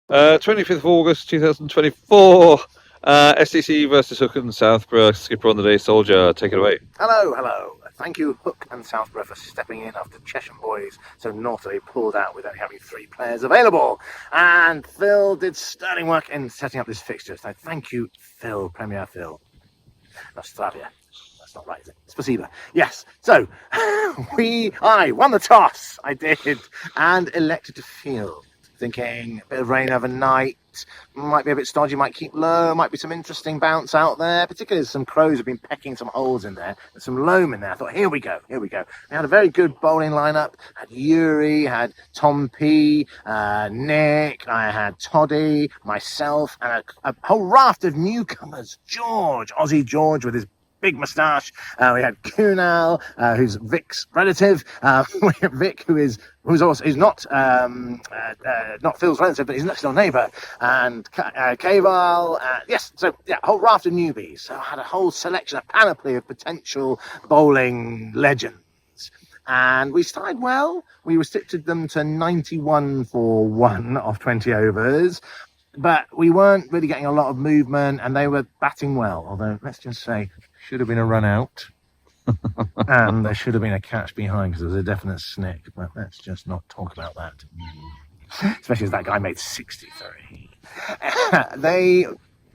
25th of August 2024. SCC versus Hook and Southborough. Skipper on the day, Soldya. Take it away. Hello. Thank you, Hook and Southborough, for stepping in after Chesham Boys so naughtily pulled out with only having 3 players available. And Phil did sterling work in setting up this fixture. So thank you, Phil, Premier Phil. Nostravia. That's not right, is it? Spasiba. Yes. So I won the toss. I did, and elected to field. Thinking a bit of rain overnight, might be a bit stodgy, might keep low, might be some interesting bounce out there, particularly as some crows have been pecking some holes in there, and some loam in there. I thought, here we go. We had a very good bowling lineup. Had Yuri, had Tom P, Nick, I had Toddy, myself, and a whole raft of newcomers. Aussie George with his big moustache. We had Kunal, who's Vic's relative. We have Vic, who's not Phil's relative, but he's next door neighbour. And Kaval. Yes, so yeah, a whole raft of newbies. So I had a whole selection, a panoply of potential bowling legends. And we started well. We restricted them to 91 for 1 off 20 overs. But we weren't really getting a lot of movement, and they were batting well. Although, let's just say, should have been a run out. And there should have been a catch behind, because there was a definite snick. But let's just not talk about that. Especially as that guy made 63.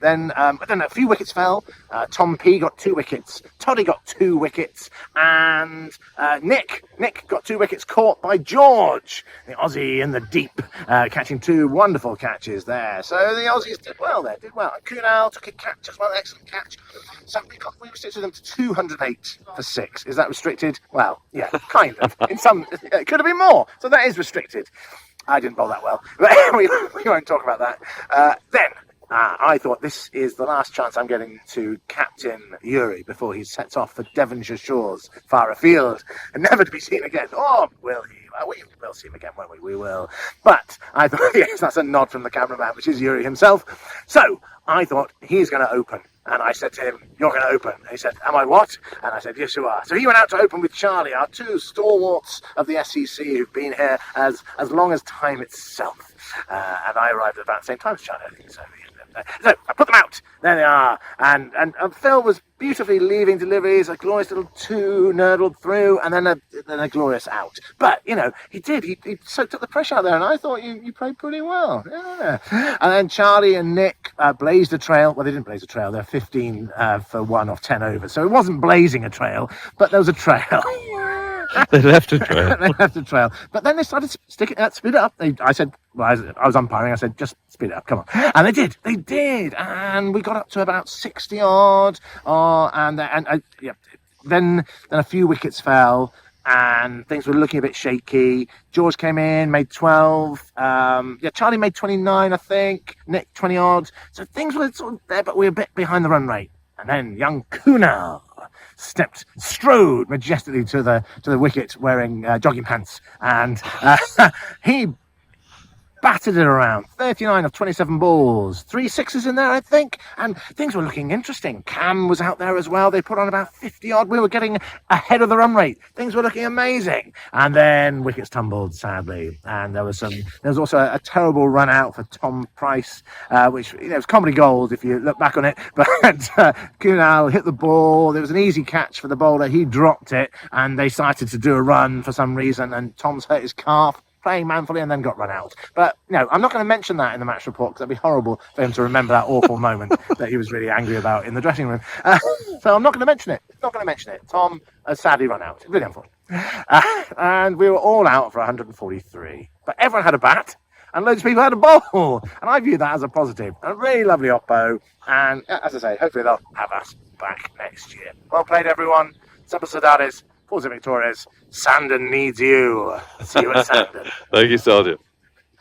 Then a few wickets fell. Tom P got 2 wickets. Toddy got 2 wickets. And Nick got 2 wickets caught by George, the Aussie in the deep, catching 2 wonderful catches there. So the Aussies did well there, And Kunal took a catch as well, excellent catch. So we restricted them to 208 for 6. Is that restricted? Well, yeah, kind of. In some, it could have been more. So that is restricted. I didn't bowl that well. But we won't talk about that. Then I thought, this is the last chance I'm getting to captain Yuri before he sets off for Devonshire shores, far afield, and never to be seen again. Or will he? We will see him again, won't we? We will. But I thought, yes, that's a nod from the cameraman, which is Yuri himself. So I thought, he's going to open. And I said to him, you're going to open. And he said, am I what? And I said, yes, you are. So he went out to open with Charlie, our 2 stalwarts of the SCC who've been here as long as time itself. And I arrived at about the same time as Charlie, I think. So I put them out. There they are. And Phil was beautifully leaving deliveries. A glorious little 2 nurdled through, and then a glorious out. But, he did. He soaked up the pressure out there, and I thought you played pretty well. Yeah. And then Charlie and Nick blazed a trail. Well, they didn't blaze a trail. They're 15 for 1 off 10 overs. So it wasn't blazing a trail, but there was a trail. They left a trail. But then they started speed it up. I said, well, I was umpiring. I said, just speed it up, come on. And they did. And we got up to about 60 odd. Then a few wickets fell, and things were looking a bit shaky. George came in, made 12. Charlie made 29, I think. Nick 20 odd. So things were sort of there, but we were a bit behind the run rate. And then young Kunal strode majestically to the wicket wearing jogging pants, and he battered it around. 39 of 27 balls, 3 sixes in there, I think, and things were looking interesting. Cam was out there as well. They put on about 50 odd. We were getting ahead of the run rate. Things were looking amazing. And then wickets tumbled, sadly, and there was also a terrible run out for Tom Price, which was comedy gold if you look back on it. But Kunal hit the ball. There was an easy catch for the bowler. He dropped it, and they started to do a run for some reason, and Tom's hurt his calf playing manfully, and then got run out. But I'm not going to mention that in the match report, because that'd be horrible for him to remember that awful moment that he was really angry about in the dressing room. So I'm not going to mention it. Tom sadly run out. Really unfortunate. And we were all out for 143. But everyone had a bat, and loads of people had a bowl. And I view that as a positive. A really lovely oppo. And as I say, hopefully they'll have us back next year. Well played, everyone. Semper Saudades. Forza Victorious. Sandon needs you. See you at Sandon. Thank you, Soldya.